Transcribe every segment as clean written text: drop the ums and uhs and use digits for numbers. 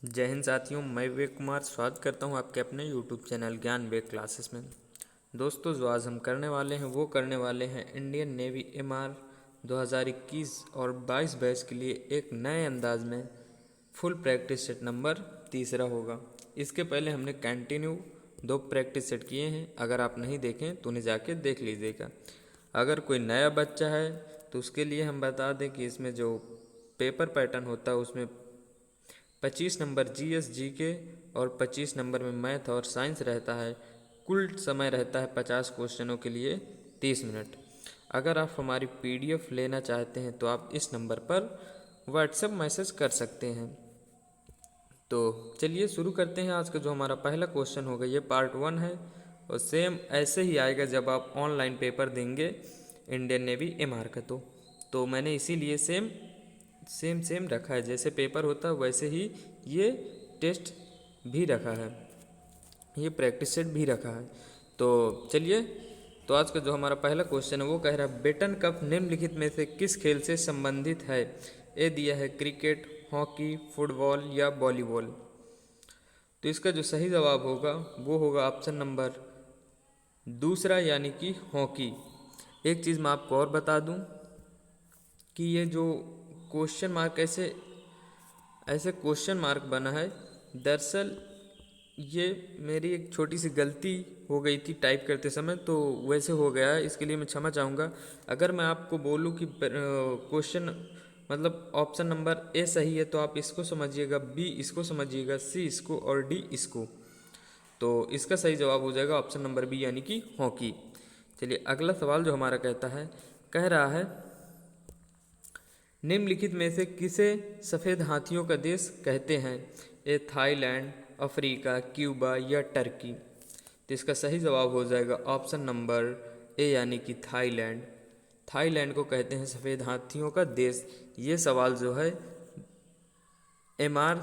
जय हिंद साथियों, मैं विवेक कुमार स्वागत करता हूं आपके अपने YouTube चैनल ज्ञान विवेक क्लासेस में। दोस्तों, जो आज हम करने वाले हैं वो करने वाले हैं इंडियन नेवी MR 2021 और 22 बैच के लिए एक नए अंदाज में फुल प्रैक्टिस सेट नंबर तीसरा होगा। इसके पहले हमने कंटिन्यू 2 प्रैक्टिस सेट किए हैं। अगर आप नहीं देखें तो उन्हें जाके देख लीजिएगा। अगर कोई नया बच्चा है तो उसके लिए हम बता दें कि इसमें जो पेपर पैटर्न होता है उसमें 25 नंबर GS GK और 25 नंबर में मैथ और साइंस रहता है। कुल समय रहता है 50 क्वेश्चनों के लिए 30 मिनट। अगर आप हमारी PDF लेना चाहते हैं तो आप इस नंबर पर व्हाट्सएप मैसेज कर सकते हैं। तो चलिए शुरू करते हैं। आज का जो हमारा पहला क्वेश्चन होगा ये पार्ट 1 है और सेम ऐसे ही आएगा जब आप ऑनलाइन पेपर देंगे इंडियन नेवी MR का। तो मैंने इसीलिए सेम रखा है। जैसे पेपर होता है वैसे ही ये टेस्ट भी रखा है, ये प्रैक्टिस सेट भी रखा है। तो चलिए, तो आज का जो हमारा पहला क्वेश्चन है वो कह रहा है बेटन कप निम्नलिखित में से किस खेल से संबंधित है। ये दिया है क्रिकेट, हॉकी, फुटबॉल या वॉलीबॉल। तो इसका जो सही जवाब होगा वो होगा ऑप्शन नंबर दूसरा, यानी कि हॉकी। एक चीज़ मैं आपको और बता दूं कि ये जो क्वेश्चन मार्क ऐसे क्वेश्चन मार्क बना है, दरअसल ये मेरी एक छोटी सी गलती हो गई थी टाइप करते समय, तो वैसे हो गया है। इसके लिए मैं क्षमा चाहूँगा। अगर मैं आपको बोलूँ कि क्वेश्चन मतलब ऑप्शन नंबर A सही है तो आप इसको समझिएगा, B इसको समझिएगा, C इसको और D इसको। तो इसका सही जवाब हो जाएगा ऑप्शन नंबर B, यानी कि हॉकी। चलिए अगला सवाल जो हमारा कह रहा है निम्नलिखित में से किसे सफ़ेद हाथियों का देश कहते हैं। ए थाईलैंड, अफ्रीका, क्यूबा या टर्की। तो इसका सही जवाब हो जाएगा ऑप्शन नंबर A, यानी कि थाईलैंड। थाईलैंड को कहते हैं सफ़ेद हाथियों का देश। ये सवाल जो है MR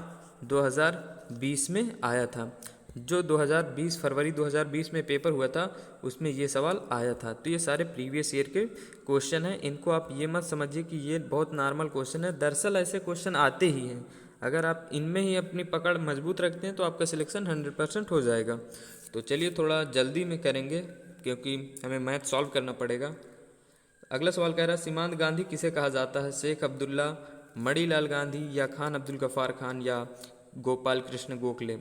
2020 में आया था। जो 2020 फरवरी 2020 में पेपर हुआ था उसमें ये सवाल आया था। तो ये सारे प्रीवियस ईयर के क्वेश्चन हैं। इनको आप ये मत समझिए कि ये बहुत नॉर्मल क्वेश्चन है। दरअसल ऐसे क्वेश्चन आते ही हैं। अगर आप इनमें ही अपनी पकड़ मजबूत रखते हैं तो आपका सिलेक्शन 100% हो जाएगा। तो चलिए थोड़ा जल्दी में करेंगे क्योंकि हमें मैथ सॉल्व करना पड़ेगा। अगला सवाल कह रहा है सीमांत गांधी किसे कहा जाता है। शेख अब्दुल्ला, मणिलाल गांधी या खान अब्दुल गफ्फार खान या गोपाल कृष्ण गोखले।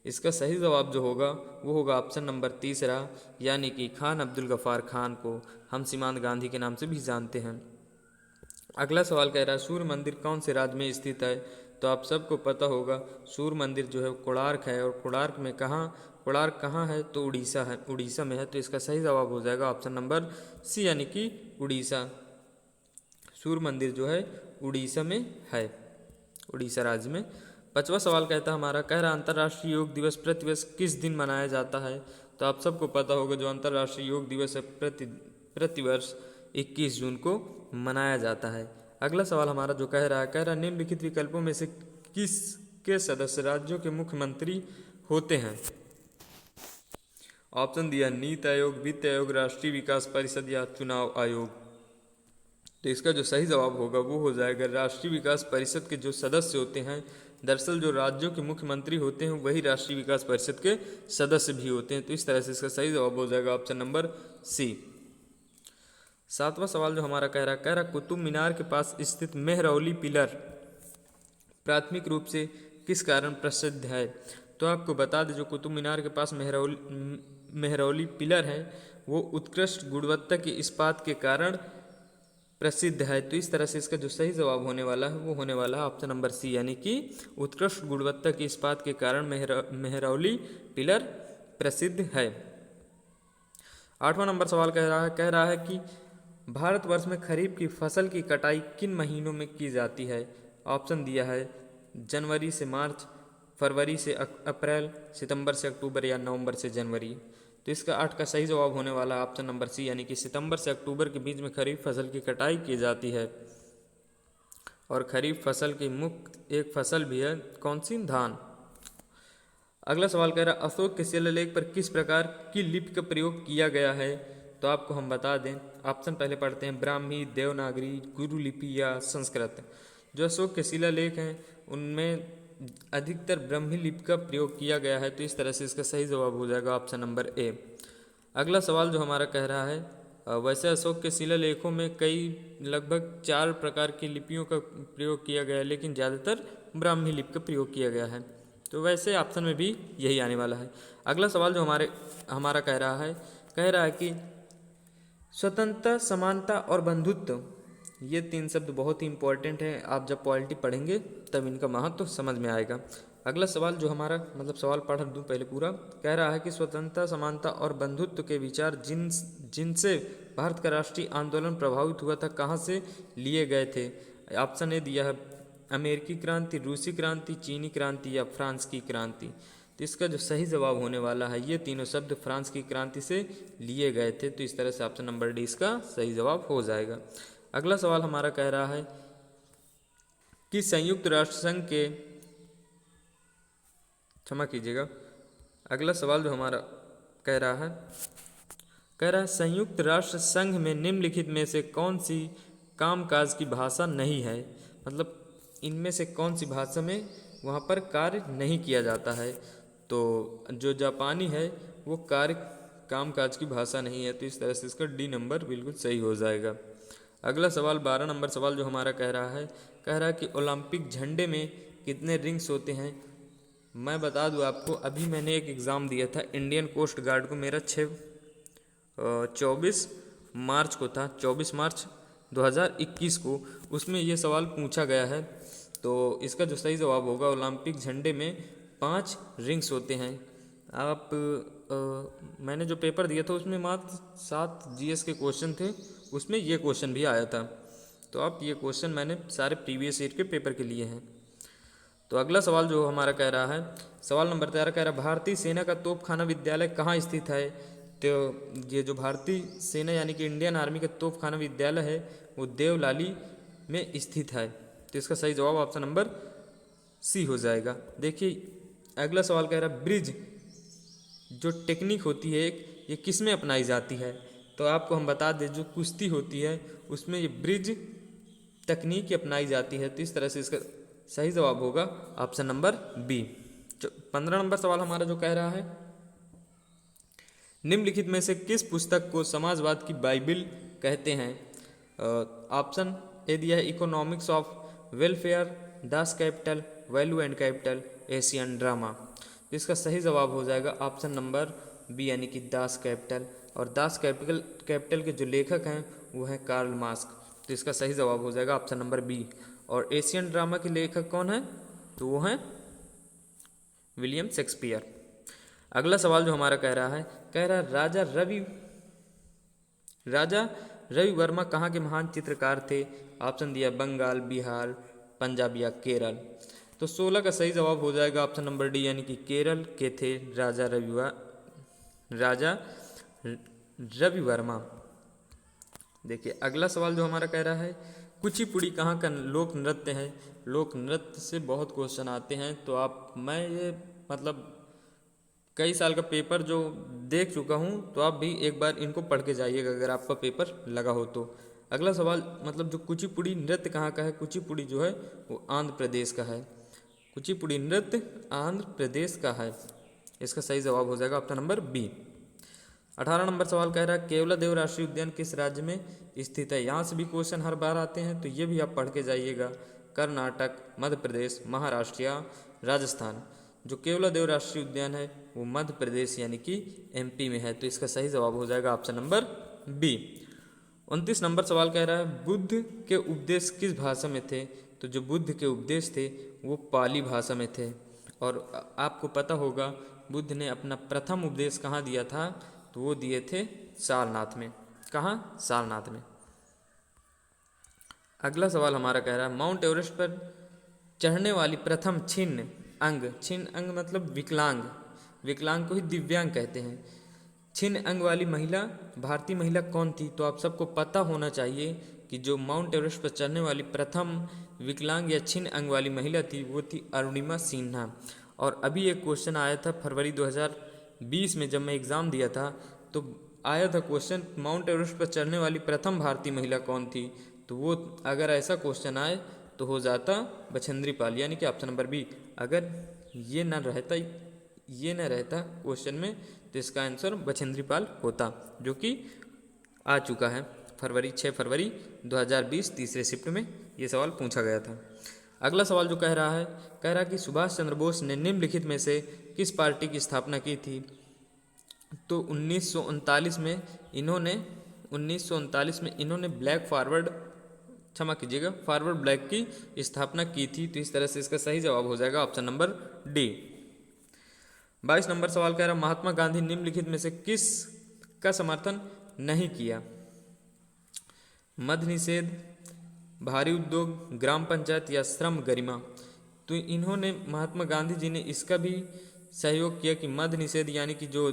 इसका सही जवाब जो होगा वो होगा ऑप्शन नंबर तीसरा, यानी कि खान अब्दुल गफ्फार खान को हम सीमांत गांधी के नाम से भी जानते हैं। अगला सवाल कह रहा है सूर्य मंदिर कौन से राज्य में स्थित है। तो आप सबको पता होगा सूर्य मंदिर जो है कोणार्क है। और कोणार्क कहाँ है तो उड़ीसा में है। तो इसका सही जवाब हो जाएगा ऑप्शन नंबर C, यानी कि उड़ीसा। सूर्य मंदिर जो है उड़ीसा में है, उड़ीसा राज्य में। 5वां सवाल कह रहा अंतर्राष्ट्रीय योग दिवस प्रतिवर्ष किस दिन मनाया जाता है। तो आप सबको पता होगा जो अंतर्राष्ट्रीय योग दिवस है प्रतिवर्ष 21 जून को मनाया जाता है। अगला सवाल हमारा जो कह रहा निम्नलिखित विकल्पों में से किस के सदस्य राज्यों के मुख्यमंत्री होते हैं। ऑप्शन दिया नीति आयोग, वित्त आयोग, राष्ट्रीय विकास परिषद या चुनाव आयोग। तो इसका जो सही जवाब होगा वो हो जाएगा राष्ट्रीय विकास परिषद के जो सदस्य होते हैं। दरअसल जो राज्यों के मुख्यमंत्री होते हैं वही राष्ट्रीय विकास परिषद के सदस्य भी होते हैं। तो इस तरह से इसका सही जवाब हो जाएगा ऑप्शन नंबर C। 7वां सवाल जो हमारा कह रहा कुतुब मीनार के पास स्थित मेहरौली पिलर प्राथमिक रूप से किस कारण प्रसिद्ध है। तो आपको बता दें जो कुतुब मीनार के पास मेहरौली पिलर है वो उत्कृष्ट गुणवत्ता के इस्पात के कारण प्रसिद्ध है। तो इस तरह से इसका जो सही जवाब होने वाला है वो होने वाला है ऑप्शन नंबर C, यानी कि उत्कृष्ट गुणवत्ता के इस्पात के कारण मेहरौली पिलर प्रसिद्ध है। 8वां नंबर सवाल कह रहा है कि भारतवर्ष में खरीफ की फसल की कटाई किन महीनों में की जाती है। ऑप्शन दिया है जनवरी से मार्च, फरवरी से अप्रैल, सितंबर से अक्टूबर या नवंबर से जनवरी। तो इसका 8 का सही जवाब होने वाला है ऑप्शन नंबर C, यानी कि सितंबर से अक्टूबर के बीच में खरीफ फसल की कटाई की जाती है। और खरीफ फसल की मुख्य एक फसल भी है कौन सी, धान। अगला सवाल कह रहा अशोक के शिलालेख पर किस प्रकार की लिपि का प्रयोग किया गया है। तो आपको हम बता दें, ऑप्शन पहले पढ़ते हैं ब्राह्मी, देवनागरी, गुरु लिपि या संस्कृत। जो अशोक के शिलालेख हैं उनमें अधिकतर ब्राह्मी लिपि का प्रयोग किया गया है, तो इस तरह से इसका सही जवाब हो जाएगा ऑप्शन नंबर ए। अगला सवाल जो हमारा कह रहा है, वैसे अशोक के शिलालेखों में कई लगभग 4 प्रकार की लिपियों का प्रयोग किया गया है, लेकिन ज़्यादातर ब्राह्मी लिपि का प्रयोग किया गया है, तो वैसे ऑप्शन में भी यही आने वाला है। अगला सवाल जो हमारा कह रहा है कि स्वतंत्रता, समानता और बंधुत्व, ये 3 शब्द बहुत ही इंपॉर्टेंट हैं। आप जब पॉलिटी पढ़ेंगे तब इनका महत्व तो समझ में आएगा। अगला सवाल जो हमारा सवाल पढ़ दूँ पहले पूरा, कह रहा है कि स्वतंत्रता, समानता और बंधुत्व के विचार जिनसे भारत का राष्ट्रीय आंदोलन प्रभावित हुआ था, कहाँ से लिए गए थे। ऑप्शन ए दिया है अमेरिकी क्रांति, रूसी क्रांति, चीनी क्रांति या फ्रांस की क्रांति। तो इसका जो सही जवाब होने वाला है, ये तीनों शब्द फ्रांस की क्रांति से लिए गए थे, तो इस तरह से ऑप्शन नंबर डी इसका सही जवाब हो जाएगा। अगला सवाल हमारा कह रहा है कि संयुक्त राष्ट्र संघ के, क्षमा कीजिएगा, अगला सवाल जो हमारा कह रहा है संयुक्त राष्ट्र संघ में निम्नलिखित में से कौन सी कामकाज की भाषा नहीं है, मतलब इनमें से कौन सी भाषा में वहाँ पर कार्य नहीं किया जाता है। तो जो जापानी है वो कामकाज की भाषा नहीं है, तो इस तरह से इसका डी नंबर बिल्कुल सही हो जाएगा। अगला सवाल 12 नंबर सवाल जो हमारा कह रहा है कि ओलंपिक झंडे में कितने रिंग्स होते हैं। मैं बता दूं आपको, अभी मैंने एक एग्ज़ाम दिया था इंडियन कोस्ट गार्ड को, मेरा 24 मार्च को था, 24 मार्च 2021 को, उसमें ये सवाल पूछा गया है। तो इसका जो सही जवाब होगा, ओलंपिक झंडे में 5 रिंग्स होते हैं। आप मैंने जो पेपर दिया था उसमें मात्र 7 जीएस के क्वेश्चन थे, उसमें ये क्वेश्चन भी आया था, तो आप ये क्वेश्चन मैंने सारे प्रीवियस ईयर के पेपर के लिए हैं। तो अगला सवाल जो हमारा कह रहा है, सवाल नंबर 13 कह रहा है भारतीय सेना का तोपखाना विद्यालय कहाँ स्थित है। तो ये जो भारतीय सेना यानी कि इंडियन आर्मी का तोपखाना विद्यालय है वो देवलाली में स्थित है, तो इसका सही जवाब ऑप्शन नंबर सी हो जाएगा। देखिए अगला सवाल कह रहा है ब्रिज जो टेक्निक होती है ये किस में अपनाई जाती है। तो आपको हम बता दें, जो कुश्ती होती है उसमें ये ब्रिज तकनीक अपनाई जाती है, तो इस तरह से इसका सही जवाब होगा ऑप्शन नंबर बी। 15 नंबर सवाल हमारा जो कह रहा है, निम्नलिखित में से किस पुस्तक को समाजवाद की बाइबिल कहते हैं। ऑप्शन ए दिया है economics of welfare, Das Kapital, value and capital, Asian drama. तो इसका सही जवाब हो जाएगा ऑप्शन नंबर बी यानी कि दास कैपिटल, और दास कैपिटल के जो लेखक हैं वो हैं कार्ल मार्क्स, तो इसका सही जवाब हो जाएगा ऑप्शन नंबर बी। और एशियन ड्रामा के लेखक कौन है, तो वो हैं विलियम शेक्सपियर। अगला सवाल जो हमारा कह रहा है राजा रवि वर्मा कहाँ के महान चित्रकार थे। ऑप्शन दिया बंगाल, बिहार, पंजाब या केरल। तो 16 का सही जवाब हो जाएगा ऑप्शन नंबर डी यानी कि केरल के थे राजा रवि वर्मा। देखिए अगला सवाल जो हमारा कह रहा है कुचिपुड़ी कहाँ का लोक नृत्य है। लोक नृत्य से बहुत क्वेश्चन आते हैं, तो मैं ये कई साल का पेपर जो देख चुका हूँ, तो आप भी एक बार इनको पढ़ के जाइएगा अगर आपका पेपर लगा हो तो। अगला सवाल जो कुचिपुड़ी नृत्य कहाँ का है। कुचिपुड़ी जो है वो आंध्र प्रदेश का है। कुचिपुड़ी नृत्य आंध्र प्रदेश का है, इसका सही जवाब हो जाएगा ऑप्शन नंबर बी। 18 नंबर सवाल कह रहा है केवलादेव राष्ट्रीय उद्यान किस राज्य में स्थित है। यहाँ से भी क्वेश्चन हर बार आते हैं, तो ये भी आप पढ़ के जाइएगा। कर्नाटक, मध्य प्रदेश, महाराष्ट्र या राजस्थान। जो केवलादेव राष्ट्रीय उद्यान है वो मध्य प्रदेश यानी कि एमपी में है, तो इसका सही जवाब हो जाएगा ऑप्शन नंबर बी। 29 नंबर सवाल कह रहा है बुद्ध के उपदेश किस भाषा में थे। तो जो बुद्ध के उपदेश थे वो पाली भाषा में थे, और आपको पता होगा बुद्ध ने अपना प्रथम उपदेश कहाँ दिया था, तो वो दिए थे सारनाथ में। कहाँ? सारनाथ में। अगला सवाल हमारा कह रहा है माउंट एवरेस्ट पर चढ़ने वाली प्रथम छिन्न अंग मतलब विकलांग को ही दिव्यांग कहते हैं। छिन्न अंग वाली महिला, भारतीय महिला कौन थी। तो आप सबको पता होना चाहिए कि जो माउंट एवरेस्ट पर चढ़ने वाली प्रथम विकलांग या छिन्न अंग वाली महिला थी वो थी अरुणिमा सिन्हा। और अभी एक क्वेश्चन आया था फरवरी 2020 में, जब मैं एग्ज़ाम दिया था तो आया था क्वेश्चन माउंट एवरेस्ट पर चढ़ने वाली प्रथम भारतीय महिला कौन थी। तो वो अगर ऐसा क्वेश्चन आए तो हो जाता बछेंद्री पाल, यानी कि ऑप्शन नंबर बी। अगर ये न रहता क्वेश्चन में तो इसका आंसर बछेंद्री पाल होता, जो कि आ चुका है 6 फरवरी 2020 तीसरे शिफ्ट में ये सवाल पूछा गया था। अगला सवाल जो कह रहा है कि सुभाष चंद्र बोस ने निम्नलिखित में से किस पार्टी की स्थापना की थी। तो 1939 में इन्होंने फॉरवर्ड ब्लैक की स्थापना की थी। तो इस तरह से इसका सही जवाब हो जाएगा ऑप्शन नंबर डी। 22 नंबर सवाल कह रहा है महात्मा गांधी निम्नलिखित में से किस का समर्थन नहीं किया। मद्य निषेध, भारी उद्योग, ग्राम पंचायत या श्रम गरिमा। तो इन्होंने महात्मा गांधी जी ने इसका भी सहयोग किया कि मद्य निषेध यानी कि जो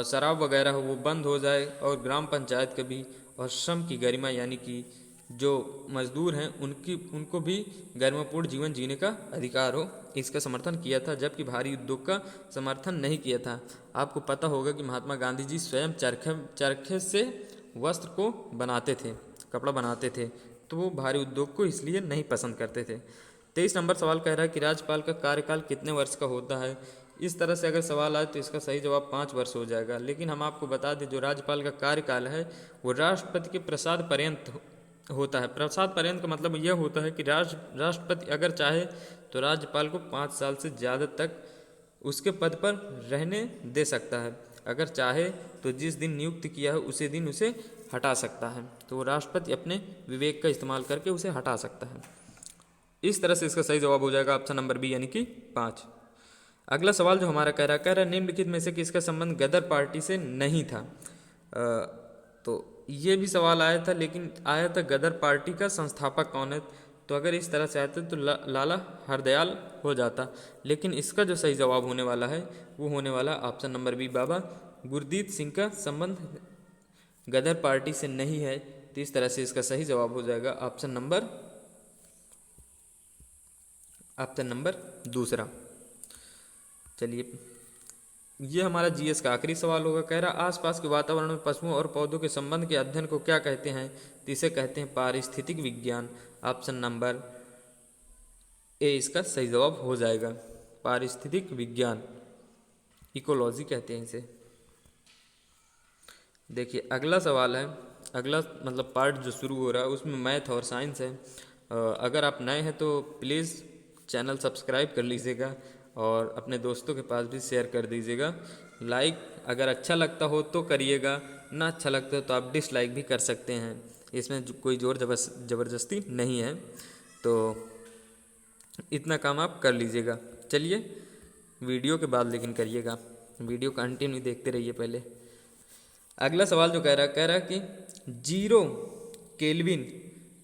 शराब वगैरह हो वो बंद हो जाए, और ग्राम पंचायत का भी, और श्रम की गरिमा यानी कि जो मजदूर हैं उनको भी गरिमापूर्ण जीवन जीने का अधिकार हो, इसका समर्थन किया था। जबकि भारी उद्योग का समर्थन नहीं किया था। आपको पता होगा कि महात्मा गांधी जी स्वयं चरखे से वस्त्र को बनाते थे, कपड़ा बनाते थे, तो वो भारी उद्योग को इसलिए नहीं पसंद करते थे। 23 नंबर सवाल कह रहा है कि राज्यपाल का कार्यकाल कितने वर्ष का होता है। इस तरह से अगर सवाल आए तो इसका सही जवाब 5 वर्ष हो जाएगा। लेकिन हम आपको बता दें जो राज्यपाल का कार्यकाल है वो राष्ट्रपति के प्रसाद पर्यंत होता है। प्रसाद पर्यंत का मतलब यह होता है कि राष्ट्रपति अगर चाहे तो राज्यपाल को 5 साल से ज़्यादा तक उसके पद पर रहने दे सकता है। अगर चाहे तो जिस दिन नियुक्त किया है उसी दिन उसे हटा सकता है। तो राष्ट्रपति अपने विवेक का इस्तेमाल करके उसे हटा सकता है। इस तरह से इसका सही जवाब हो जाएगा ऑप्शन नंबर बी यानी कि 5। अगला सवाल जो हमारा कह रहा है निम्नलिखित में से किसका संबंध गदर पार्टी से नहीं था। तो ये भी सवाल आया था, लेकिन आया था गदर पार्टी का संस्थापक कौन है। तो अगर इस तरह से आते तो लाला हरदयाल हो जाता। लेकिन इसका जो सही जवाब होने वाला है वो होने वाला ऑप्शन नंबर बी, बाबा गुरदीत सिंह का संबंध गदर पार्टी से नहीं है। तो इस तरह से इसका सही जवाब हो जाएगा ऑप्शन नंबर दूसरा। चलिए, ये हमारा जीएस का आखिरी सवाल होगा। कह रहा आसपास के वातावरण में पशुओं और पौधों के संबंध के अध्ययन को क्या कहते हैं। तो इसे कहते हैं पारिस्थितिक विज्ञान। ऑप्शन नंबर ए इसका सही जवाब हो जाएगा। पारिस्थितिक विज्ञान, इकोलॉजी कहते हैं इसे। देखिए अगला सवाल है, अगला मतलब पार्ट जो शुरू हो रहा है उसमें मैथ और साइंस है। अगर आप नए हैं तो प्लीज़ चैनल सब्सक्राइब कर लीजिएगा और अपने दोस्तों के पास भी शेयर कर दीजिएगा। लाइक अगर अच्छा लगता हो तो करिएगा, ना अच्छा लगता हो तो आप डिसलाइक भी कर सकते हैं। इसमें कोई जोर ज़बरदस्ती नहीं है, तो इतना काम आप कर लीजिएगा। चलिए वीडियो के बाद लेकिन करिएगा, वीडियो कंटिन्यू देखते रहिए पहले। अगला सवाल जो कह रहा है कि 0 केल्विन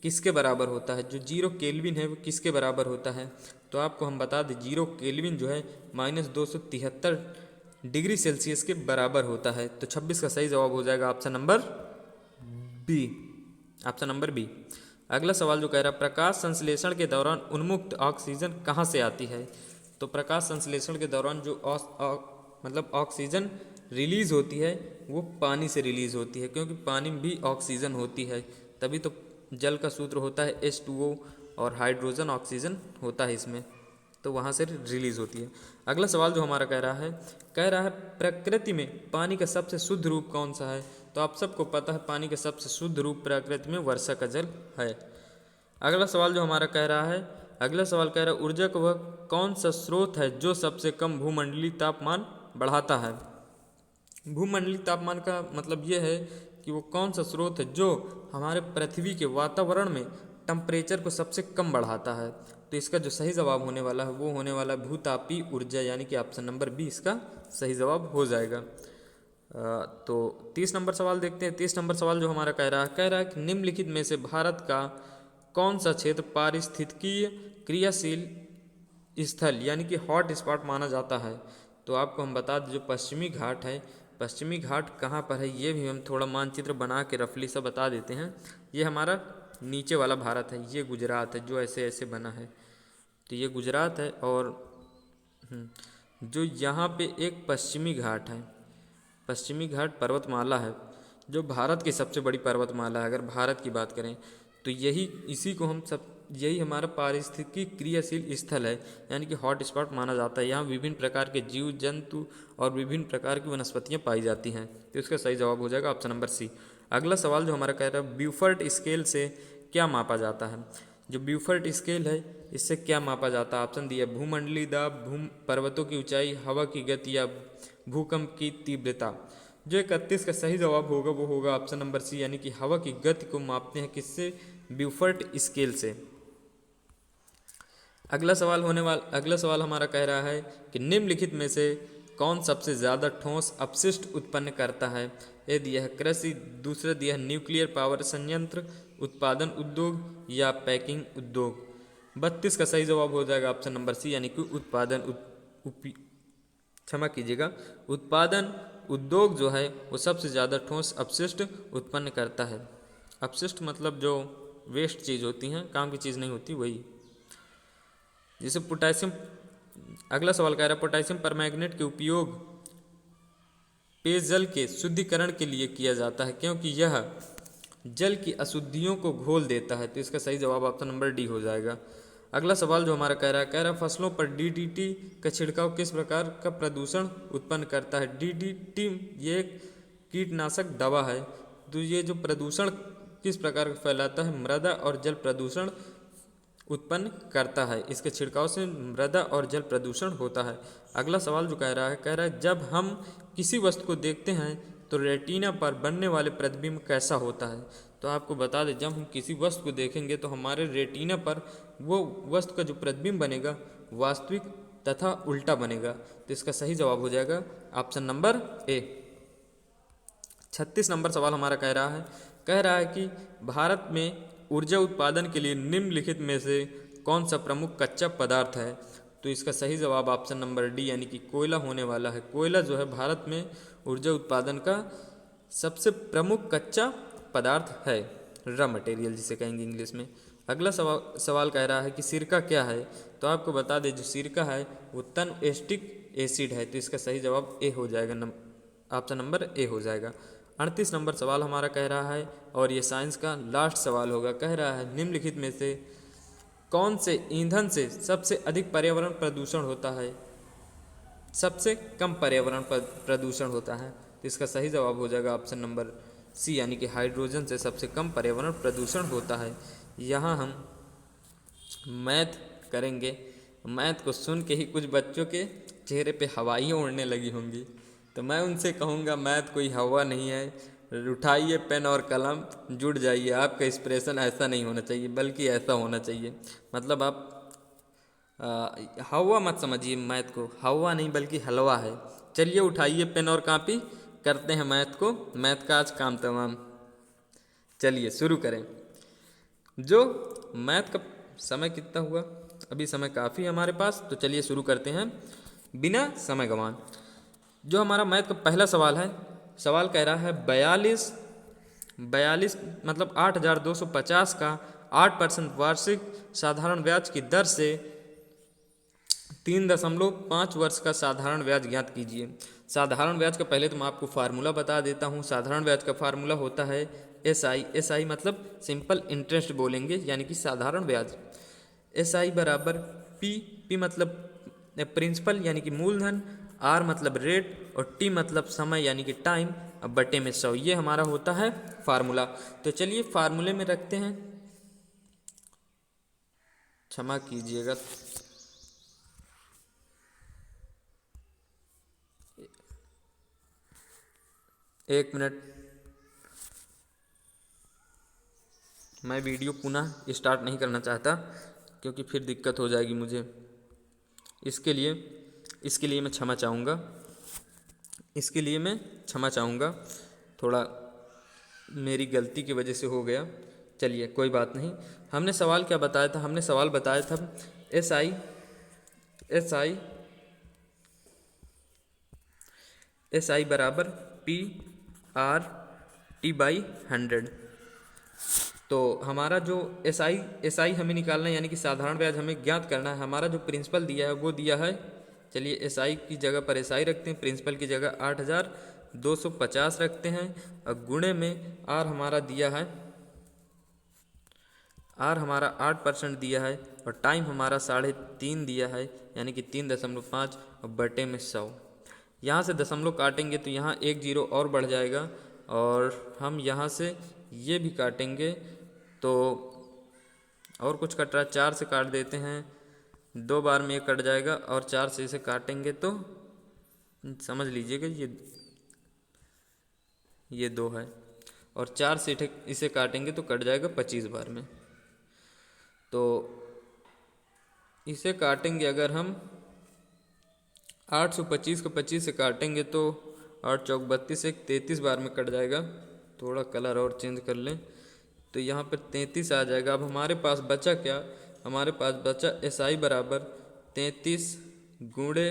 किसके बराबर होता है। जो 0 केल्विन है वो किसके बराबर होता है। तो आपको हम बता दें 0 केल्विन जो है -273 डिग्री सेल्सियस के बराबर होता है। तो 26 का सही जवाब हो जाएगा ऑप्शन नंबर बी। अगला सवाल जो कह रहा है प्रकाश संश्लेषण के दौरान उन्मुक्त ऑक्सीजन कहाँ से आती है। तो प्रकाश संश्लेषण के दौरान जो मतलब ऑक्सीजन रिलीज़ होती है वो पानी से रिलीज़ होती है, क्योंकि पानी में भी ऑक्सीजन होती है। तभी तो जल का सूत्र होता है H2O और हाइड्रोजन ऑक्सीजन होता है इसमें, तो वहाँ से रिलीज़ होती है। अगला सवाल जो हमारा कह रहा है प्रकृति में पानी का सबसे शुद्ध रूप कौन सा है। तो आप सबको पता है पानी का सबसे शुद्ध रूप प्रकृति में वर्षा का जल है। अगला सवाल जो हमारा कह रहा है ऊर्जा का वह कौन सा स्रोत है जो सबसे कम भूमंडलीय तापमान बढ़ाता है। भूमंडलीय तापमान का मतलब ये है कि वो कौन सा स्रोत है जो हमारे पृथ्वी के वातावरण में टेम्परेचर को सबसे कम बढ़ाता है। तो इसका जो सही जवाब होने वाला है वो होने वाला है भूतापीय ऊर्जा, यानी कि ऑप्शन नंबर बी इसका सही जवाब हो जाएगा। तो 30 नंबर सवाल देखते हैं। 30 नंबर सवाल जो हमारा कह रहा है कि निम्नलिखित में से भारत का कौन सा क्षेत्र पारिस्थितिकीय क्रियाशील स्थल यानी कि हॉट स्पॉट माना जाता है। तो आपको हम बता दें जो पश्चिमी घाट है, पश्चिमी घाट कहाँ पर है ये भी हम थोड़ा मानचित्र बना के रफली सा बता देते हैं। ये हमारा नीचे वाला भारत है, ये गुजरात है जो ऐसे ऐसे बना है, तो ये गुजरात है। और जो यहाँ पे एक पश्चिमी घाट है, पश्चिमी घाट पर्वतमाला है जो भारत की सबसे बड़ी पर्वतमाला है। अगर भारत की बात करें तो इसी को हम सब यही हमारा पारिस्थितिकी क्रियाशील स्थल है, यानी कि हॉट स्पॉट माना जाता है। यहाँ विभिन्न प्रकार के जीव जंतु और विभिन्न प्रकार की वनस्पतियाँ पाई जाती हैं। तो इसका सही जवाब हो जाएगा ऑप्शन नंबर सी। अगला सवाल जो हमारा कह रहा है, ब्यूफर्ट स्केल से क्या मापा जाता है। जो ब्यूफर्ट स्केल है इससे क्या मापा जाता है। ऑप्शन दिया, भूमंडलीय दाब, पर्वतों की ऊंचाई, हवा की गति या भूकंप की तीव्रता। जो 31 का सही जवाब होगा वो होगा ऑप्शन नंबर सी, यानी कि हवा की गति को मापते हैं किससे, ब्यूफर्ट स्केल से। अगला सवाल हमारा कह रहा है कि निम्नलिखित में से कौन सबसे ज़्यादा ठोस अपशिष्ट उत्पन्न करता है। ये दिया है कृषि, दूसरा दिया है न्यूक्लियर पावर संयंत्र, उत्पादन उद्योग या पैकिंग उद्योग। 32 का सही जवाब हो जाएगा ऑप्शन नंबर सी, यानी कि उत्पादन उद्योग जो है वो सबसे ज़्यादा ठोस अपशिष्ट उत्पन्न करता है। अपशिष्ट मतलब जो वेस्ट चीज़ होती हैं, काम की चीज़ नहीं होती, वही। जैसे पोटेशियम, अगला सवाल कह रहा है पोटेशियम परमैंगनेट के उपयोग पेयजल के शुद्धिकरण के लिए किया जाता है क्योंकि यह जल की अशुद्धियों को घोल देता है। तो इसका सही जवाब ऑप्शन नंबर डी हो जाएगा। अगला सवाल जो हमारा कह रहा है फसलों पर डीडीटी का छिड़काव किस प्रकार का प्रदूषण उत्पन्न करता है। डीडीटी ये एक कीटनाशक दवा है। तो ये जो प्रदूषण किस प्रकार का फैलाता है, मृदा और जल प्रदूषण उत्पन्न करता है। इसके छिड़काव से मृदा और जल प्रदूषण होता है। अगला सवाल जो कह रहा है जब हम किसी वस्तु को देखते हैं तो रेटिना पर बनने वाले प्रतिबिंब कैसा होता है। तो आपको बता दें, जब हम किसी वस्तु को देखेंगे तो हमारे रेटिना पर वो वस्तु का जो प्रतिबिंब बनेगा वास्तविक तथा उल्टा बनेगा। तो इसका सही जवाब हो जाएगा ऑप्शन नंबर ए। 36 नंबर सवाल हमारा कह रहा है कि भारत में ऊर्जा उत्पादन के लिए निम्नलिखित में से कौन सा प्रमुख कच्चा पदार्थ है। तो इसका सही जवाब ऑप्शन नंबर डी, यानी कि कोयला होने वाला है। कोयला जो है भारत में ऊर्जा उत्पादन का सबसे प्रमुख कच्चा पदार्थ है, रॉ मटेरियल जिसे कहेंगे इंग्लिश में। अगला सवाल कह रहा है कि सिरका क्या है। तो आपको बता दें, जो सिरका है वो तन एस्टिक एसिड है। तो इसका सही जवाब ए हो जाएगा, ऑप्शन नंबर ए हो जाएगा। 38 नंबर सवाल हमारा कह रहा है, और ये साइंस का लास्ट सवाल होगा, कह रहा है निम्नलिखित में से कौन से ईंधन से सबसे अधिक पर्यावरण प्रदूषण होता है, सबसे कम पर्यावरण प्रदूषण होता है। तो इसका सही जवाब हो जाएगा ऑप्शन नंबर सी, यानी कि हाइड्रोजन से सबसे कम पर्यावरण प्रदूषण होता है। यहाँ हम मैथ करेंगे। मैथ को सुन के ही कुछ बच्चों के चेहरे पे हवाइयाँ उड़ने लगी होंगी, तो मैं उनसे कहूँगा मैथ कोई हवा नहीं है, उठाइए पेन और कलम, जुड़ जाइए। आपका एक्सप्रेशन ऐसा नहीं होना चाहिए बल्कि ऐसा होना चाहिए। मतलब आप हवा मत समझिए मैथ को, हवा नहीं बल्कि हलवा है। चलिए उठाइए पेन और कॉपी, करते हैं मैथ का आज काम तमाम। चलिए शुरू करें। जो मैथ का समय कितना हुआ, अभी समय काफ़ी है हमारे पास, तो चलिए शुरू करते हैं बिना समय गंवाए। जो हमारा मैथ का पहला सवाल है, सवाल कह रहा है 42 मतलब 8,250 का 8% वार्षिक साधारण ब्याज की दर से 3.5 वर्ष का साधारण ब्याज ज्ञात कीजिए। साधारण ब्याज का पहले तो मैं आपको फार्मूला बता देता हूँ। साधारण ब्याज का फार्मूला होता है SI मतलब सिंपल इंटरेस्ट बोलेंगे, यानी कि साधारण ब्याज। SI बराबर P मतलब प्रिंसिपल यानी कि मूलधन, R मतलब रेट और T मतलब समय यानी कि टाइम, अब बटे में 100, ये हमारा होता है फार्मूला। तो चलिए फार्मूले में रखते हैं, क्षमा कीजिएगा, एक मिनट, मैं वीडियो पुनः स्टार्ट नहीं करना चाहता क्योंकि फिर दिक्कत हो जाएगी मुझे। इसके लिए मैं क्षमा चाहूँगा, थोड़ा मेरी गलती की वजह से हो गया। चलिए कोई बात नहीं। हमने सवाल क्या बताया था, हमने सवाल बताया था SI बराबर PR/T/100। तो हमारा जो SI हमें निकालना है, यानी कि साधारण ब्याज हमें ज्ञात करना है। हमारा जो प्रिंसिपल दिया है वो दिया है, चलिए SI की जगह पर SI रखते हैं, प्रिंसिपल की जगह 8,250 रखते हैं, और गुणे में R हमारा दिया है आर हमारा 8% दिया है और टाइम हमारा 3.5 दिया है, यानी कि 3.5 और बटे में 100। यहाँ से दशमलव काटेंगे तो यहाँ 1 जीरो और बढ़ जाएगा और हम यहाँ से ये भी काटेंगे तो और कुछ कट रहा है, 4 से काट देते हैं, 2 बार में ये कट जाएगा और 4 से इसे काटेंगे तो समझ लीजिएगा ये 2 है और 4 से इसे काटेंगे तो कट जाएगा 25 बार में। तो इसे काटेंगे अगर हम 825 को 25 से काटेंगे तो 8 चौक 32 से 33 बार में कट जाएगा। थोड़ा कलर और चेंज कर लें तो यहाँ पर 33 आ जाएगा। अब हमारे पास बचा क्या, हमारे पास बचा SI बराबर 33 गुणे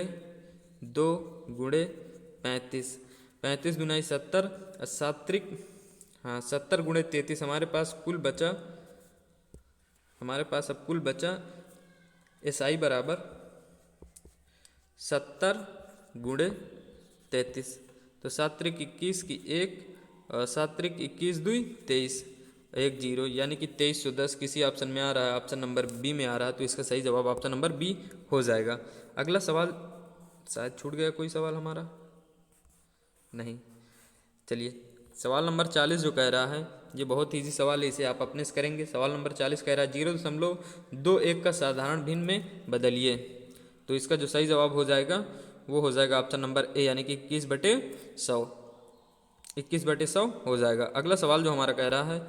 2 गुणे 35, 35 गुना 70 और 70 गुणे 33। हमारे पास अब कुल बचा SI बराबर 70 गुणे 33। तो 7 त्रिक 21 की 1 और 7 त्रिक 21 दुई 23, 1 जीरो, यानी कि 2310 किसी ऑप्शन में आ रहा है, ऑप्शन नंबर बी में आ रहा है, तो इसका सही जवाब ऑप्शन नंबर बी हो जाएगा। अगला सवाल, शायद छूट गया कोई सवाल हमारा, नहीं, चलिए सवाल नंबर 40 जो कह रहा है ये बहुत ईजी सवाल है, इसे आप अपने से करेंगे। सवाल नंबर 40 कह रहा है 0.21 का साधारण भिन्न में बदलिए। तो इसका जो सही जवाब हो जाएगा वो हो जाएगा ऑप्शन नंबर ए, यानी कि 21/100, 21/100 हो जाएगा। अगला सवाल जो हमारा कह रहा है,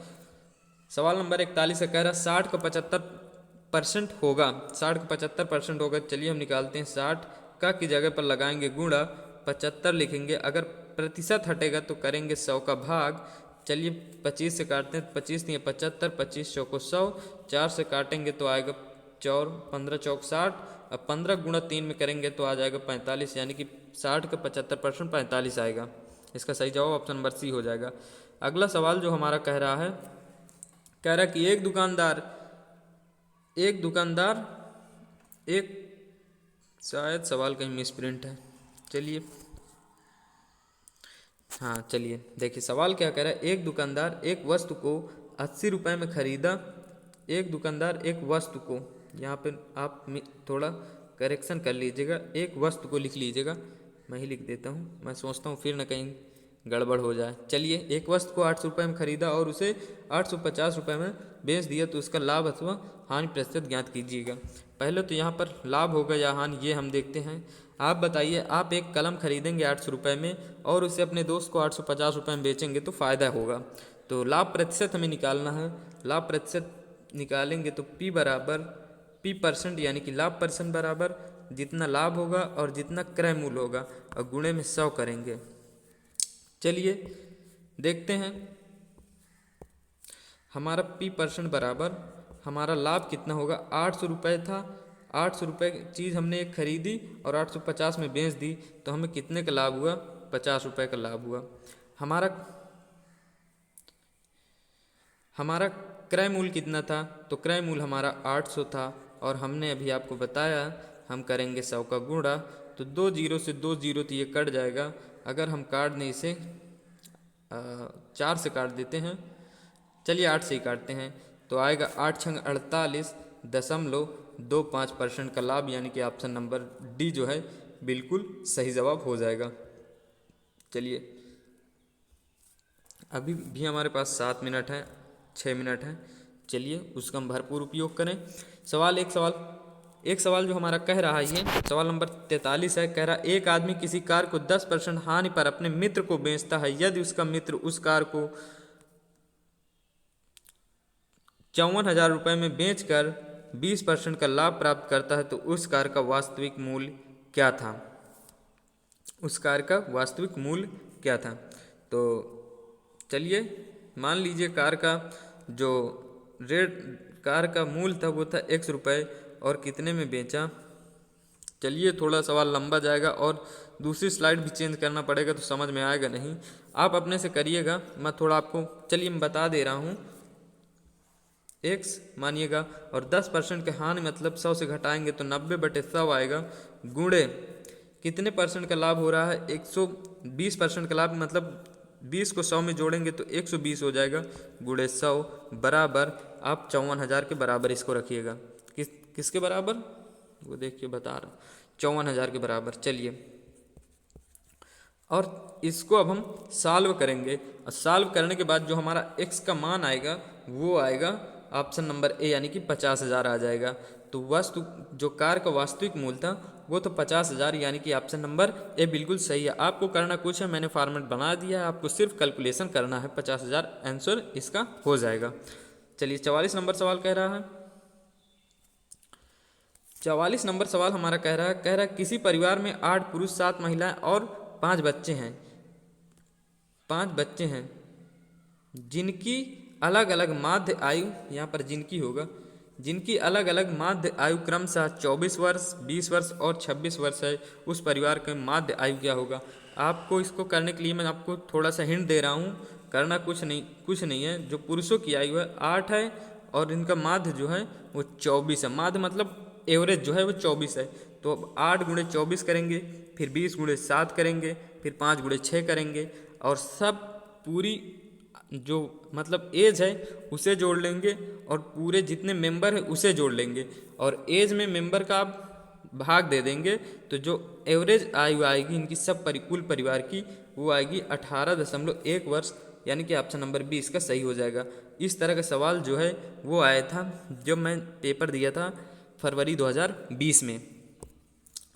सवाल नंबर 41 कह रहा है 60 का 75% होगा, 60 का 75% होगा। चलिए हम निकालते हैं, 60 का की जगह पर लगाएंगे गुणा, 75 लिखेंगे, अगर प्रतिशत हटेगा तो करेंगे 100 का भाग। चलिए 25 से काटते हैं, 25 नहीं 75, 25 चौको 100, 4 से काटेंगे तो आएगा 4, 15 चौक 60, अब 15 गुणा 3 में करेंगे तो आ जाएगा 45, यानी कि 60 का 75% 45 आएगा। इसका सही जवाब ऑप्शन नंबर सी हो जाएगा। अगला सवाल जो हमारा कह रहा है कि एक दुकानदार शायद सवाल कहीं मिसप्रिंट है, चलिए हाँ चलिए देखिए सवाल क्या कह रहा है, एक दुकानदार एक वस्तु को 80 रुपये में खरीदा। एक दुकानदार एक वस्तु को, यहाँ पे आप थोड़ा करेक्शन कर लीजिएगा, एक वस्तु को लिख लीजिएगा, मैं ही लिख देता हूँ, मैं सोचता हूँ फिर न कहीं गड़बड़ हो जाए। चलिए एक वस्तु को 800 रुपये में खरीदा और उसे 850 रुपये में बेच दिया, तो उसका लाभ अथवा हानि प्रतिशत ज्ञात कीजिएगा। पहले तो यहाँ पर लाभ होगा या हानि ये हम देखते हैं। आप बताइए, आप एक कलम खरीदेंगे 800 रुपये में और उसे अपने दोस्त को 850 रुपये में बेचेंगे तो फ़ायदा होगा। तो लाभ प्रतिशत हमें निकालना है। लाभ प्रतिशत निकालेंगे तो P% यानी कि लाभ परसेंट बराबर जितना लाभ होगा और जितना क्रय मूल्य होगा और गुणे में 100 करेंगे। चलिए देखते हैं, हमारा P% बराबर हमारा लाभ कितना होगा, 800 रुपये था, 800 रुपये चीज़ हमने एक खरीदी और 850 में बेच दी, तो हमें कितने का लाभ हुआ, 50 रुपये का लाभ हुआ। हमारा क्रय मूल्य कितना था, तो क्रय मूल्य हमारा 800 था और हमने अभी आपको बताया हम करेंगे 100 का गुणा, तो 2 जीरो से 2 जीरो तो ये कट जाएगा। अगर हम काट दें इसे 4 से काट देते हैं, चलिए 8 से ही काटते हैं, तो आएगा 8 छंग 48.25% का लाभ, यानी कि ऑप्शन नंबर डी जो है बिल्कुल सही जवाब हो जाएगा। चलिए अभी भी हमारे पास 7 मिनट है, 6 मिनट है, चलिए उसका हम भरपूर उपयोग करें। एक सवाल जो हमारा कह रहा है, ये सवाल नंबर 43 है, कह रहा एक आदमी किसी कार को 10% हानि पर अपने मित्र को बेचता है। यदि उसका मित्र उस कार को 54,000 रुपये में बेचकर 20% का लाभ प्राप्त करता है, तो उस कार का वास्तविक मूल्य क्या था। उस कार का वास्तविक मूल्य क्या था। तो चलिए मान लीजिए कार का मूल्य था वो था X रुपये और कितने में बेचा। चलिए थोड़ा सवाल लंबा जाएगा और दूसरी स्लाइड भी चेंज करना पड़ेगा तो समझ में आएगा नहीं, आप अपने से करिएगा, मैं थोड़ा आपको चलिए मैं बता दे रहा हूँ। X मानिएगा और 10% के हानि मतलब 100 से घटाएंगे तो 90/100 आएगा, गुणे कितने परसेंट का लाभ हो रहा है, 120% का लाभ, मतलब 20 को 100 में जोड़ेंगे तो 120 हो जाएगा, गुणे 100 बराबर आप 54,000 के बराबर इसको रखिएगा। किसके बराबर, वो देखिए बता रहा, 54,000 के बराबर। चलिए, और इसको अब हम सॉल्व करेंगे, और सॉल्व करने के बाद जो हमारा x का मान आएगा वो आएगा ऑप्शन नंबर ए, यानी कि 50,000 आ जाएगा। तो जो कार का वास्तविक मूल्य था वो तो 50,000, यानी कि ऑप्शन नंबर ए बिल्कुल सही है। आपको करना कुछ है, मैंने फॉर्मेट बना दिया है, आपको सिर्फ कैलकुलेशन करना है, 50,000 आंसर इसका हो जाएगा। चलिए 44 नंबर सवाल कह रहा है, 44 नंबर सवाल हमारा कह रहा है किसी परिवार में 8 पुरुष 7 महिलाएं और 5 बच्चे हैं, 5 बच्चे हैं जिनकी अलग अलग माध्य आयु, यहाँ पर जिनकी होगा, जिनकी अलग अलग माध्य आयु क्रमशः 24 वर्ष, 20 वर्ष और 26 वर्ष है। उस परिवार के माध्य आयु क्या होगा। आपको इसको करने के लिए मैं आपको थोड़ा सा हिंट दे रहा हूँ, करना कुछ नहीं है। जो पुरुषों की आयु है 8 है और इनका माध्य जो है वो 24 है। माध्य मतलब एवरेज जो है वो 24 है। तो अब 8 गुणे 24 करेंगे, फिर 20 गुणे 7 करेंगे, फिर 5 गुणे 6 करेंगे, और सब पूरी जो मतलब एज है उसे जोड़ लेंगे, और पूरे जितने मेंबर है उसे जोड़ लेंगे, और एज में मेंबर का आप भाग दे देंगे। तो जो एवरेज आयु आएगी इनकी सब कुल परिवार की, वो आएगी 18.1 वर्ष, यानी कि ऑप्शन नंबर बी इसका सही हो जाएगा। इस तरह का सवाल जो है वो आया था जब मैं पेपर दिया था फरवरी 2020 में,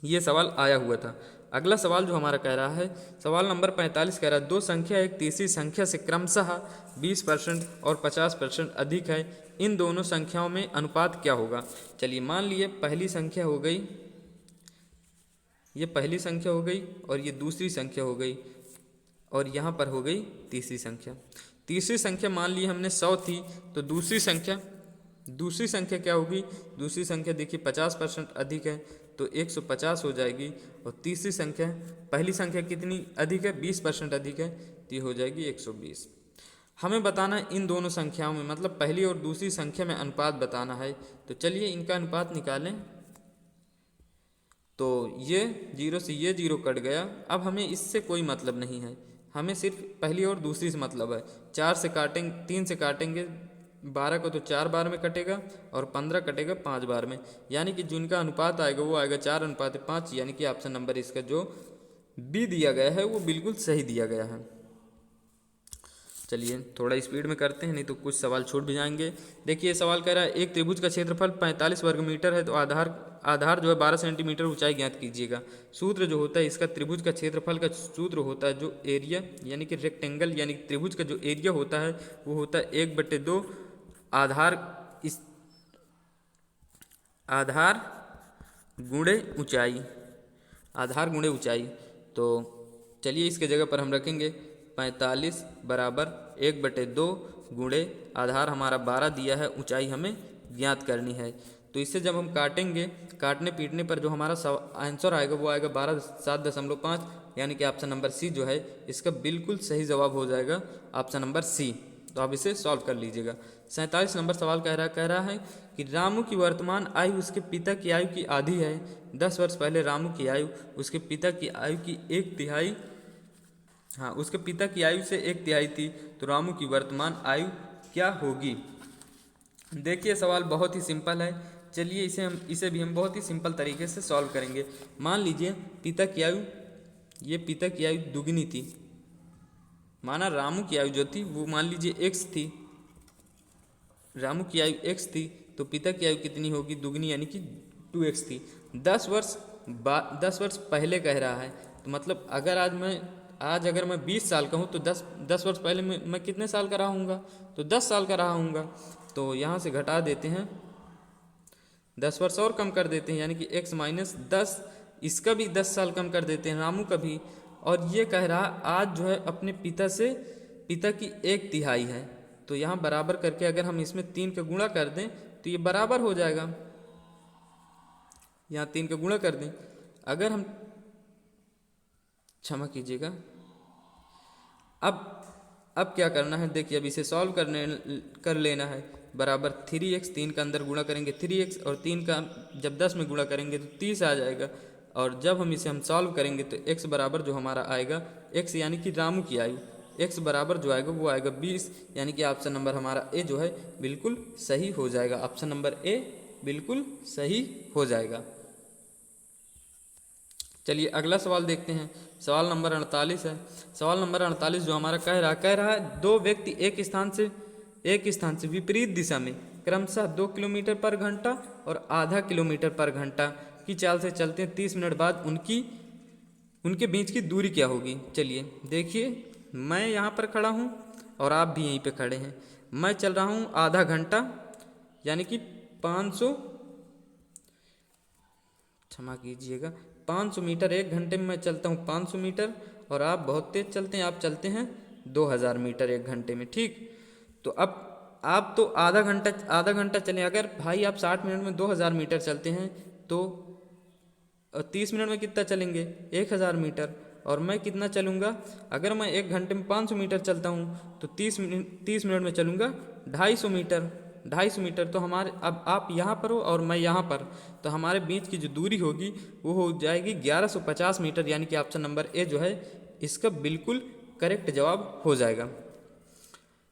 ये सवाल आया हुआ था। अगला सवाल जो हमारा कह रहा है, सवाल नंबर 45 कह रहा है, दो संख्या एक तीसरी संख्या से क्रमशः 20% और 50% अधिक है, इन दोनों संख्याओं में अनुपात क्या होगा। चलिए मान लिए पहली संख्या हो गई, ये पहली संख्या हो गई, और ये दूसरी संख्या हो गई, और यहाँ पर हो गई तीसरी संख्या। तीसरी संख्या मान ली हमने 100 थी, तो दूसरी संख्या क्या होगी। दूसरी संख्या देखिए 50% अधिक है, तो 150 हो जाएगी। और तीसरी संख्या, पहली संख्या कितनी अधिक है, 20% अधिक है, तो ये हो जाएगी 120। हमें बताना है इन दोनों संख्याओं में, मतलब पहली और दूसरी संख्या में अनुपात बताना है। तो चलिए इनका अनुपात निकालें। तो ये 0 से ये 0 कट गया। अब हमें इससे कोई मतलब नहीं है, हमें सिर्फ पहली और दूसरी से मतलब है। 3 से काटेंगे 12 को, तो 4 बार में कटेगा, और 15 कटेगा 5 बार में, यानी कि जिनका अनुपात आएगा वो आएगा 4:5, यानी कि ऑप्शन नंबर इसका जो बी दिया गया है वो बिल्कुल सही दिया गया है। चलिए थोड़ा स्पीड में करते हैं, नहीं तो कुछ सवाल छूट भी जाएंगे। देखिए सवाल कह रहा है एक त्रिभुज का क्षेत्रफल 45 वर्ग मीटर है, तो आधार जो है 12 सेंटीमीटर ऊंचाई ज्ञात कीजिएगा। सूत्र जो होता है इसका, त्रिभुज का क्षेत्रफल का सूत्र होता है जो एरिया, यानी कि रेक्टेंगल, यानी कि त्रिभुज का जो एरिया होता है वो होता है 1/2 आधार गुणे ऊंचाई। तो चलिए इसके जगह पर हम रखेंगे 45 बराबर 1/2 गुणे आधार हमारा 12 दिया है, ऊंचाई हमें ज्ञात करनी है। तो इससे जब हम काटेंगे, काटने पीटने पर जो हमारा आंसर आएगा वो आएगा 12 7.5, यानी कि ऑप्शन नंबर सी जो है इसका बिल्कुल सही जवाब हो जाएगा, ऑप्शन नंबर सी। तो आप इसे सॉल्व कर लीजिएगा। 47 नंबर सवाल कह रहा है कि रामू की वर्तमान आयु उसके पिता की आयु की आधी है। 10 वर्ष पहले रामू की आयु उसके पिता की आयु की 1/3, उसके पिता की आयु से 1/3 थी, तो रामू की वर्तमान आयु क्या होगी। देखिए सवाल बहुत ही सिंपल है, चलिए इसे भी हम बहुत ही सिंपल तरीके से सॉल्व करेंगे। मान लीजिए पिता की आयु दुगनी थी, माना रामू की आयु जो थी वो मान लीजिए x थी, रामू की आयु x थी, तो पिता की आयु कितनी होगी, दुगनी, यानी कि 2x थी। 10 वर्ष पहले कह रहा है, तो मतलब अगर मैं 20 साल का हूँ तो 10 वर्ष पहले मैं कितने साल का रहा हूँगा, तो 10 साल का रहा हूँगा। तो यहाँ से घटा देते हैं, 10 वर्ष और कम कर देते हैं, यानी कि x - 10, इसका भी 10 साल कम कर देते हैं, रामू का भी। और ये कह रहा आज जो है अपने पिता की 1/3 है, तो यहाँ बराबर करके अगर हम इसमें 3 का गुणा कर दें तो ये बराबर हो जाएगा। यहाँ 3 का गुणा कर दें, अगर हम, क्षमा कीजिएगा, अब क्या करना है, देखिए अब इसे सॉल्व कर लेना है। बराबर 3x, 3 का अंदर गुणा करेंगे 3x, और 3 का जब 10 में गुणा करेंगे तो 30 आ जाएगा। और जब हम इसे सॉल्व करेंगे तो x बराबर जो हमारा आएगा, x यानी कि रामू की आयु, x बराबर जो आएगा वो आएगा 20, यानी कि ऑप्शन नंबर हमारा ए जो है बिल्कुल सही हो जाएगा। ऑप्शन नंबर ए बिल्कुल सही हो जाएगा। चलिए अगला सवाल देखते हैं। सवाल नंबर 48 है। सवाल नंबर 48 जो हमारा कह रहा है दो व्यक्ति एक स्थान से विपरीत दिशा में क्रमशः 2 किलोमीटर पर घंटा और आधा किलोमीटर पर घंटा की चाल से चलते हैं। 30 मिनट बाद उनके बीच की दूरी क्या होगी। चलिए देखिए, मैं यहाँ पर खड़ा हूँ और आप भी यहीं पे खड़े हैं। मैं चल रहा हूँ आधा घंटा, यानी कि 500 मीटर। 1 घंटे में मैं चलता हूँ 500 मीटर और आप बहुत तेज चलते हैं, आप चलते हैं 2000 मीटर 1 घंटे में। ठीक, तो अब आप तो आधा घंटा चलें। अगर भाई आप 60 मिनट में 2000 मीटर चलते हैं तो 30 मिनट में कितना चलेंगे 1000 मीटर। और मैं कितना चलूँगा, अगर मैं 1 घंटे में 500 मीटर चलता हूँ तो 30 मिनट में चलूँगा 250 मीटर। तो हमारे, अब आप यहाँ पर हो और मैं यहाँ पर, तो हमारे बीच की जो दूरी होगी वो हो जाएगी 1150 मीटर, यानी कि ऑप्शन नंबर ए जो है इसका बिल्कुल करेक्ट जवाब हो जाएगा।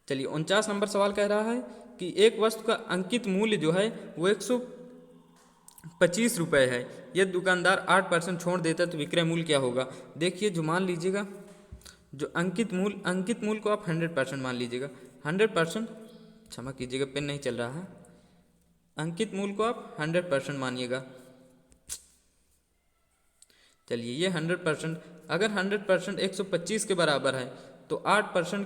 चलिए 49 नंबर सवाल कह रहा है कि एक वस्तु का अंकित मूल्य जो है वो 125 रुपये है। यदि दुकानदार 8% छोड़ देता है तो विक्रय मूल्य क्या होगा। देखिए, जो मान लीजिएगा, जो अंकित मूल्य को आप 100% मान लीजिएगा। 100%, क्षमा कीजिएगा पेन नहीं चल रहा है। अंकित मूल्य को आप 100% मानिएगा। चलिए ये 100%, अगर 100% 125 के बराबर है तो 8%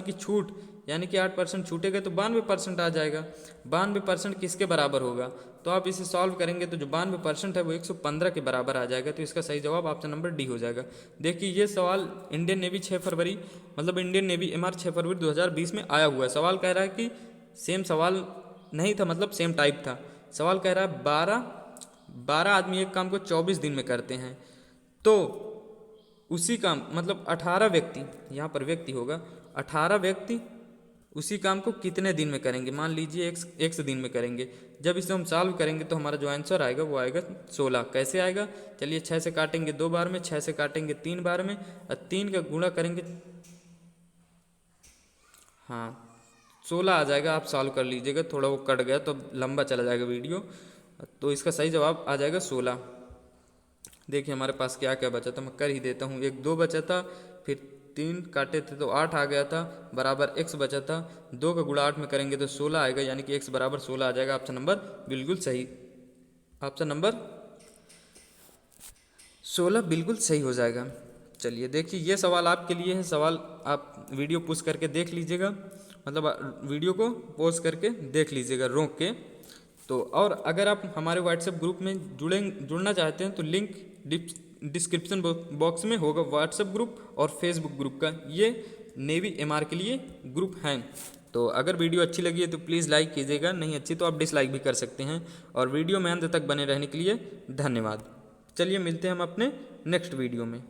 की छूट, यानी कि 8% छूटेगा तो 92% आ जाएगा। 92% किसके बराबर होगा, तो आप इसे सॉल्व करेंगे तो जो 92% है वो 115 के बराबर आ जाएगा। तो इसका सही जवाब ऑप्शन नंबर डी हो जाएगा। देखिए ये सवाल इंडियन नेवी 6 फरवरी, मतलब इंडियन नेवी एमआर 6 फरवरी 2020 में आया हुआ है। सवाल कह रहा है कि सेम सवाल नहीं था, मतलब सेम टाइप था। सवाल कह रहा है 12 आदमी एक काम को 24 दिन में करते हैं, तो उसी काम, मतलब 18 व्यक्ति, यहाँ पर व्यक्ति होगा, 18 व्यक्ति उसी काम को कितने दिन में करेंगे। मान लीजिए 100 दिन में करेंगे। जब इसे हम सॉल्व करेंगे तो हमारा जो आंसर आएगा वो आएगा 16। कैसे आएगा, चलिए 6 से काटेंगे 2 बार में, 6 से काटेंगे 3 बार में, और 3 का गुणा करेंगे, हाँ 16 आ जाएगा। आप सॉल्व कर लीजिएगा, थोड़ा वो कट गया तो लंबा चला जाएगा वीडियो। तो इसका सही जवाब आ जाएगा 16। देखिए हमारे पास क्या क्या बचा था, मैं कर ही देता हूँ। 1 2 बचा था, फिर 3 काटे थे तो 8 आ गया था, बराबर x बचा था। 2 का गुणा 8 में करेंगे तो 16 आएगा, यानी कि x बराबर 16 आ जाएगा। ऑप्शन नंबर बिल्कुल सही, ऑप्शन नंबर 16 बिल्कुल सही हो जाएगा। चलिए देखिए ये सवाल आपके लिए है। सवाल आप वीडियो पुश करके देख लीजिएगा, मतलब वीडियो को पॉज करके देख लीजिएगा रोक के। तो और अगर आप हमारे व्हाट्सएप ग्रुप में जुड़ना चाहते हैं तो लिंक डिस्क्रिप्शन बॉक्स में होगा। व्हाट्सएप ग्रुप और फेसबुक ग्रुप का ये नेवी एमआर के लिए ग्रुप हैं। तो अगर वीडियो अच्छी लगी है तो प्लीज़ लाइक कीजिएगा, नहीं अच्छी तो आप डिसलाइक भी कर सकते हैं। और वीडियो में अंत तक बने रहने के लिए धन्यवाद। चलिए मिलते हैं हम अपने नेक्स्ट वीडियो में।